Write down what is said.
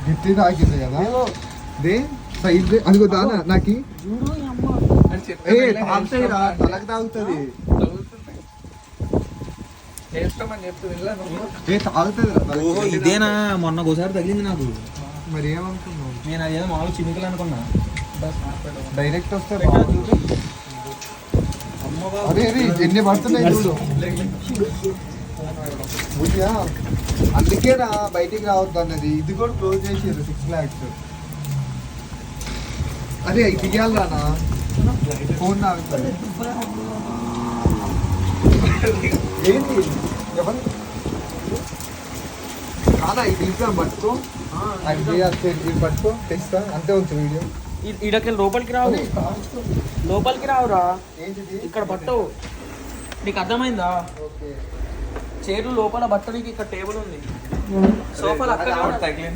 గిట్టి తాకింది కదా they side అదిగో దానా నాకు తాగుతాయి రా తలకు తాగుతుంది ఇదేనా మొన్న ఒకసారి తగిలింది నాకు. మరి ఏమనుకున్నావు? నేను అదేదో మామూలు చినుకలు అనుకున్నా. డైరెక్ట్ వస్తే అదే ఎన్ని పడుతున్నాయి చూడు. అందుకేనా బయటికి రావద్దు అన్నది. ఇది కూడా క్లోజ్ చేసారు 6 lakhs. అదే దిగాలి రానా ఫోన్ ఆగుతుంది. ఏంటి ఎవరు కాదా ఇది ఇంకా పట్టుకో పట్టుకో తెస్తా అంతే ఉంచు వీడియో. ఇడకెళ్ళి లోపలికి రావురా. ఏంటిది ఇక్కడ పట్టవు. నీకు అర్థమైందా? చైర్లు లోపల బట్టనికి ఇక్కడ టేబుల్ ఉంది. సోఫాలు అక్కడ